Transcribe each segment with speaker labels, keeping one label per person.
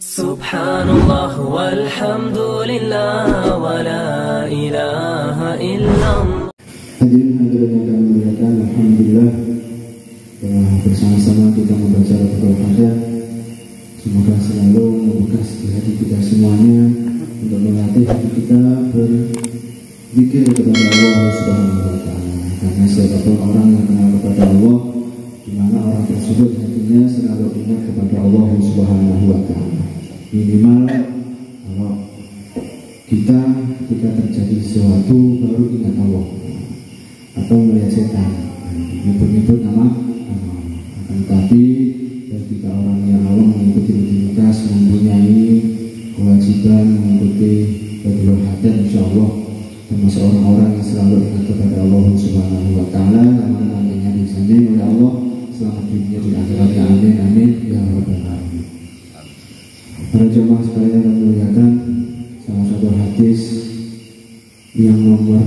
Speaker 1: Subhanallah walhamdulillah wa la ilaha illallah.
Speaker 2: Hadirin hadirat yang kami muliakan, alhamdulillah bersama-sama kita membaca Al-Fatihah. Semoga selalu membekas di hati kita semuanya untuk melatih hati kita berzikir kepada Allah Subhanahu wa taala. Karena siapapun orang yang kenal kepada Allah, di mana orang tersebut hatinya selalu ingat kepada Allah Subhanahu wa taala. Minimal kalau kita ketika terjadi sesuatu baru ingat Allah atau melihat setan, nyebut-nyebut nama Allah. Akan tetapi ketika orang yang awam mengikuti rutinitas, mempunyai kewajiban mengikuti keberhatan, insya Allah termasuk orang-orang yang selalu ingat kepada Allah Subhanahu wa taala, yang nantinya dijamin oleh Allah selamat dunia di akhirat. Amin amin ya rabbal alamin. Para jemaah sekalian yang muliakan, salah satu hadis yang nomor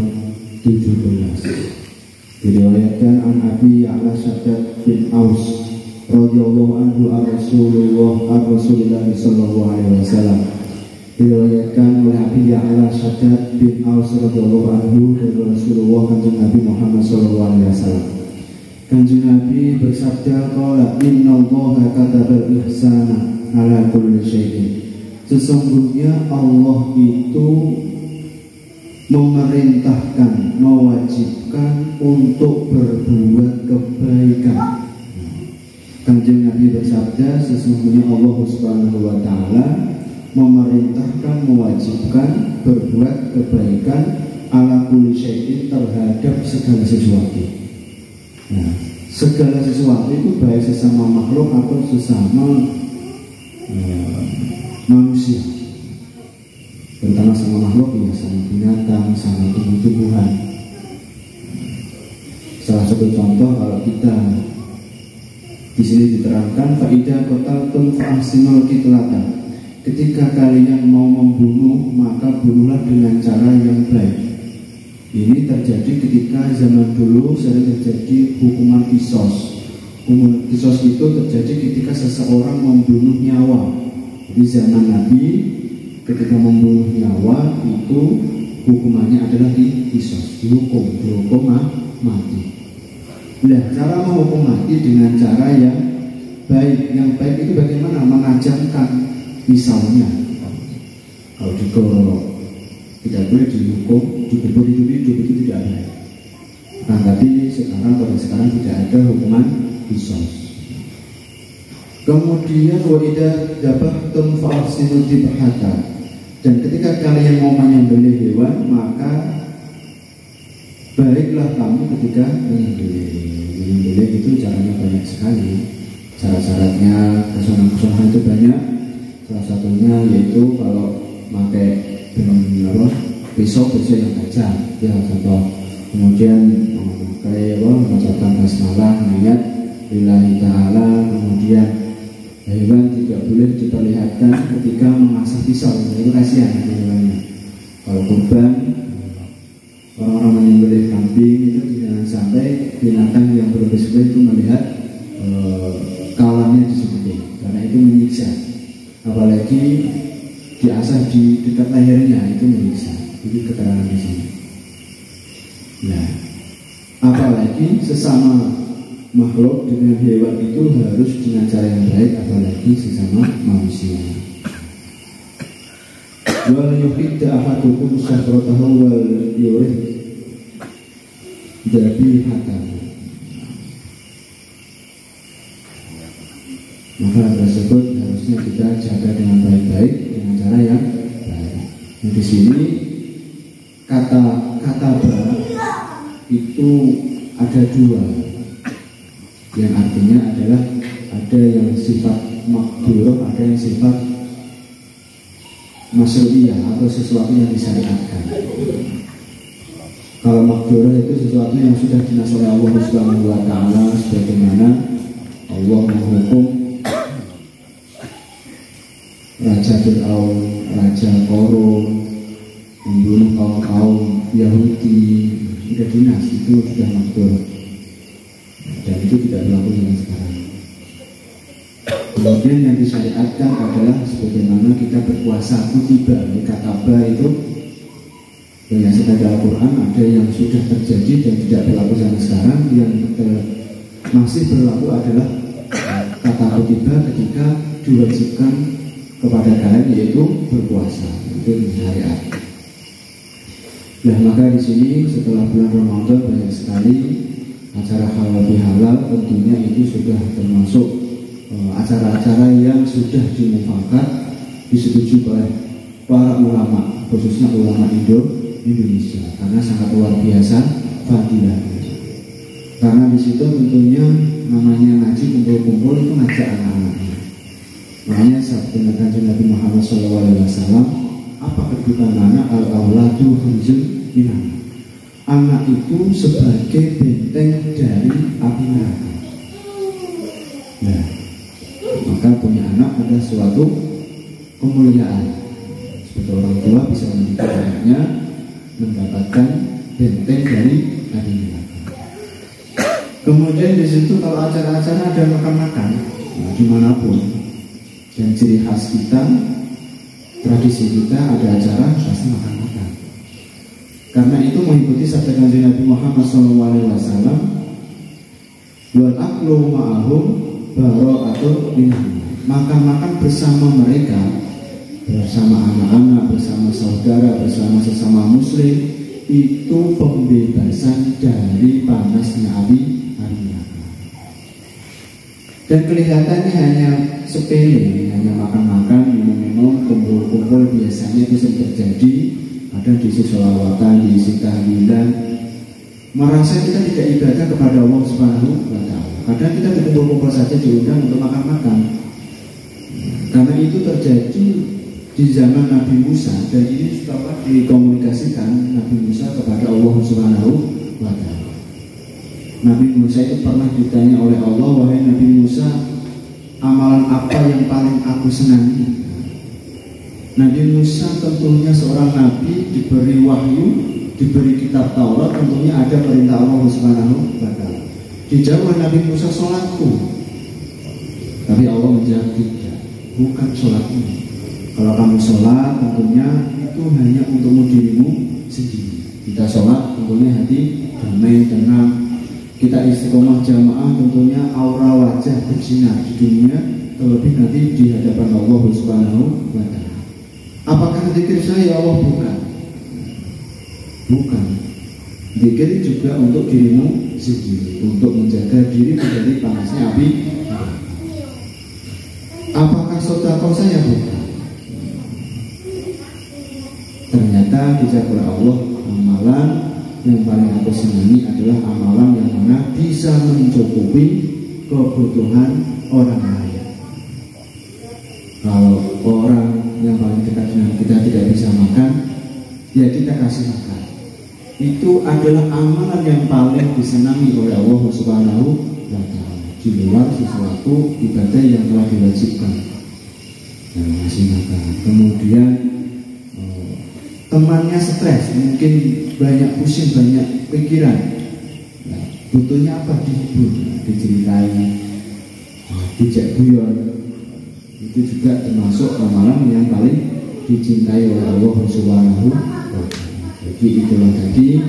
Speaker 2: 17 diriwayatkan an Abi Ya'la Shaddad bin Aus radhiyallahu anhu Rasulullah sallallahu alaihi wasallam. Diriwayatkan oleh Abi Ya'la Shaddad bin Aus radhiyallahu anhu dari Rasulullah kanjeng Nabi Muhammad sallallahu alaihi wasallam. Kanjeng Nabi bersabda, qala innallaha katabal ihsana ala kulli syai'in. Sesungguhnya Allah itu memerintahkan, mewajibkan untuk berbuat kebaikan. Kanjeng Nabi bersabda, sesungguhnya Allah Subhanahu wa taala memerintahkan, mewajibkan berbuat kebaikan ala kulli syai'in, terhadap segala sesuatu. Nah, segala sesuatu itu baik sesama makhluk atau sesama manusia, terutama sama makhluk ya, sama binatang, sama tumbuh-tumbuhan. Salah satu contoh kalau kita di sini diterangkan faidah qataltum fa'ahsinul qitlata. Ketika kalian mau membunuh, maka bunuhlah dengan cara yang baik. Ini terjadi ketika zaman dulu sering terjadi hukuman kisos. Hukuman kisos itu terjadi ketika seseorang membunuh nyawa. Di zaman Nabi, ketika membunuh nyawa itu hukumannya adalah kisos, dihukum mati. Nah, cara menghukum mati dengan cara yang baik. Yang baik itu bagaimana? Menajamkan pisaunya. Kalau digorok tidak boleh dihukum, dikubur hidup itu tidak ada. Nah, tapi pada sekarang tidak ada hukuman kisos. Kemudian wa idza dzabhtum fa'ahsinu dzibhata. Dan ketika kalian mau menyembelih hewan, maka baiklah kamu ketika menyembelih. Menyembelih itu caranya banyak sekali. Syarat-syaratnya, kesunahan-kesunahan itu banyak. Salah satunya yaitu kalau pakai pisau yang tajam, ya contoh. Kemudian mengucapkan basmalah, niat lillahi ta'ala. Kemudian hewan tidak boleh diperlihatkan ketika mengasah pisau, itu kasihan hewannya. Kalau kurban, orang-orang menyembelih kambing itu jangan sampai binatang yang berbisa itu melihat kawannya disembelih, karena itu menyiksa. Apalagi diasah di dekat lehernya, itu menyiksa. Itu keterangan di sini. Nah, apalagi sesama makhluk dengan hewan itu harus dengan cara yang baik, apalagi sesama manusia. Wal yuhidda ahadukum syahrotahu wal yurih dzabihatan. Maka tersebut harusnya kita jaga dengan baik-baik, dengan cara yang baik. Nah, di sini kata itu ada dua, yang artinya adalah ada yang sifat makdurah, ada yang sifat masyru'iyah atau sesuatu yang disyariatkan. Kalau makdurah itu sesuatu yang sudah dinas oleh Allah Subhanahu wa taala, sebagaimana Allah menghukum Raja Fir'aun, Raja Korun membunuh kaum Yahudi, sudah dinas, itu sudah makdurah. Dan itu tidak berlaku dengan sekarang. Kemudian yang disyariatkan adalah sebagaimana kita berpuasa kutiba, kataba itu yang sedang Al-Quran ada yang sudah terjadi dan tidak berlaku sampai sekarang. Yang masih berlaku adalah kata kutiba ketika diwajibkan kepada kalian, yaitu berpuasa. Itu syariat. Nah, maka di sini setelah bulan Ramadan banyak sekali acara halal bihalal, tentunya itu sudah termasuk acara-acara yang sudah dimufakat, disetujui oleh para ulama, khususnya ulama Indonesia, karena sangat luar biasa fadilahnya. Karena di situ tentunya namanya ngaji kumpul-kumpul itu ngajak anak-anaknya. Makanya sabda Nabi Muhammad SAW, apa kedudukan anak? Al-awladu khanzun minan. Anak itu sebagai benteng dari api neraka. Nah, maka punya anak ada suatu kemuliaan. Seperti orang tua bisa mendidik anaknya mendapatkan benteng dari api neraka. Kemudian di situ kalau acara-acara ada makan-makan, nah, dimanapun, dan ciri khas kita, tradisi kita ada acara pasti makan-makan. Karena itu mengikuti sabda Nabi Muhammad SAW, wal aklu ma'ahum bara'atul minhum. Makan-makan bersama mereka, bersama anak-anak, bersama saudara, bersama sesama muslim, itu pembebasan dari panasnya api neraka. Dan kelihatannya hanya sepele, hanya makan-makan, minum-minum, kumpul-kumpul, biasanya itu sering terjadi. Kadang diisi sholawatan, diisi tahlilan, merasa kita tidak ibadah kepada Allah Subhanahu wa Ta'ala. Kadang kita berkumpul-kumpul saja diundang untuk makan-makan. Karena itu terjadi di zaman Nabi Musa, dan ini setelah dikomunikasikan Nabi Musa kepada Allah Subhanahu wa Ta'ala. Nabi Musa itu pernah ditanya oleh Allah, wahai Nabi Musa, amalan apa yang paling aku senangi? Nabi Musa tentunya seorang nabi, diberi wahyu, diberi kitab Taurat, tentunya ada perintah Allah Subhanahu wa Ta'ala. Dijawab Nabi Musa, sholatku. Tapi Allah menjawab, tidak, bukan sholatmu. Kalau kamu sholat, tentunya itu hanya untukmu dirimu sendiri. Kita sholat, tentunya hati damai, tenang. Kita istiqomah jamaah, tentunya aura wajah bersinar di dunia, terlebih nanti di hadapan Allah Subhanahu wa Ta'ala. Apakah zikir saya? Allah bukan. Bukan. Zikir juga untuk dirimu sendiri, untuk menjaga diri dari panasnya api. Apakah sedekah saya? Bukan. Ternyata dijawab oleh Allah, amalan yang paling aku senangi adalah amalan yang mana bisa mencukupi kebutuhan orang lain. Kalau orang yang paling dekat dengan kita tidak bisa makan, ya kita kasih makan. Itu adalah amalan yang paling disenangi oleh Allah Subhanahu wa Ta'ala, di luar sesuatu ibadah yang telah diwajibkan. Nah, kasih makan. Kemudian temannya stres, mungkin banyak pusing, banyak pikiran. Nah, butuhnya apa? Dihibur, diceritain, dijak guyon. Itu juga termasuk amalan yang paling dicintai oleh Allah Subhanahu wa Ta'ala. Jadi itulah tadi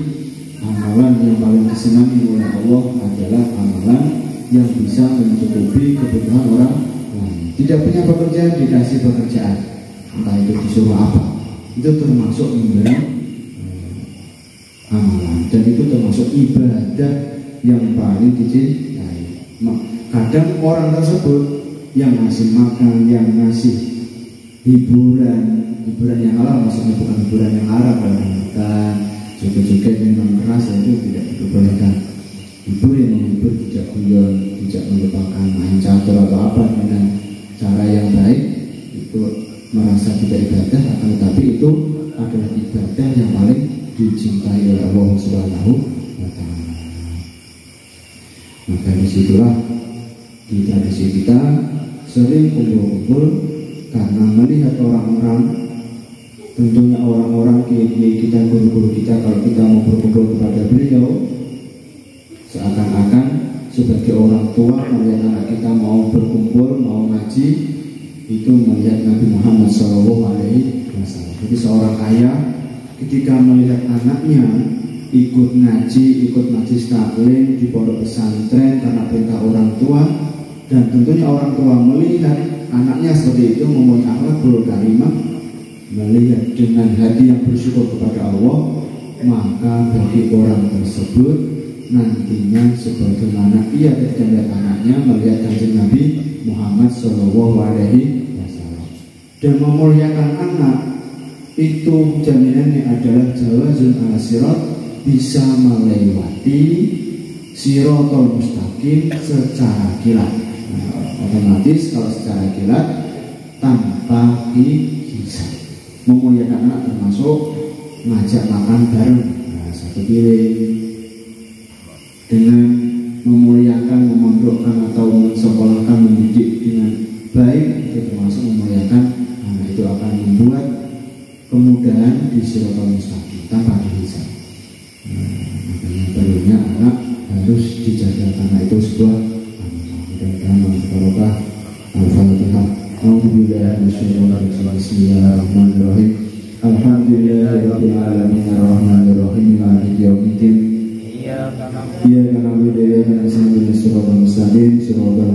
Speaker 2: amalan yang paling disenangi oleh Allah adalah amalan yang bisa mencukupi kebutuhan orang lain. Tidak punya pekerjaan, dikasih pekerjaan, entah itu disuruh apa, itu termasuk memberi amalan, dan itu termasuk ibadah yang paling dicintai. Kadang orang tersebut yang ngasih makan, yang ngasih hiburan yang halal, maksudnya bukan hiburan yang haram, bukan joget-joget memang keras, itu tidak diperbolehkan. Hibur yang menghibur, tidak guyon, tidak melupakan main catur atau apa dengan cara yang baik, itu merasa tidak ibadah, akan tetapi itu adalah ibadah yang paling dicintai oleh Allah Subhanahu wa Ta'ala. Maka disitulah di tradisi kita sering kumpul-kumpul karena melihat orang-orang, tentunya orang-orang kiai kita, guru-guru kita, kalau kita mau berkumpul kepada beliau, seakan-akan sebagai orang tua melihat anak kita mau berkumpul, mau ngaji, itu melihat Nabi Muhammad SAW. Jadi seorang ayah ketika melihat anaknya ikut ngaji, ikut majlis taklim di pondok pesantren karena perintah orang tua, dan tentunya orang tua melihat anaknya seperti itu mempunyai akhlakul karimah, melihat dengan hati yang bersyukur kepada Allah, maka bagi orang tersebut nantinya sebagaimana ia ketika melihat anaknya melihat kanjeng Nabi Muhammad SAW. Dan memuliakan anak itu jaminannya adalah jawazun ala sirat, bisa melewati sirotol mustaqim secara kilat. Otomatis kalau secara kilat tanpa hisab. Memuliakan anak termasuk ngajak makan bareng, satu piring. Dengan memuliakan, memondokkan atau mensekolahkan, mendidik dengan baik, itu termasuk memuliakan anak. Itu akan membuat kemudahan di sirotol mustaqim tanpa dihisab. Makanya perlunya anak harus dijaga karena itu sebuah mudah-mudahan Al-Fatihah. Alhamdulillah, bismillahirrahmanirrahim. Alhamdulillahirabbil alamin arrahmanirrahim maliki yaumiddin. Iyyaka na'budu wa iyyaka nasta'in ihdinas siratal mustaqim siratal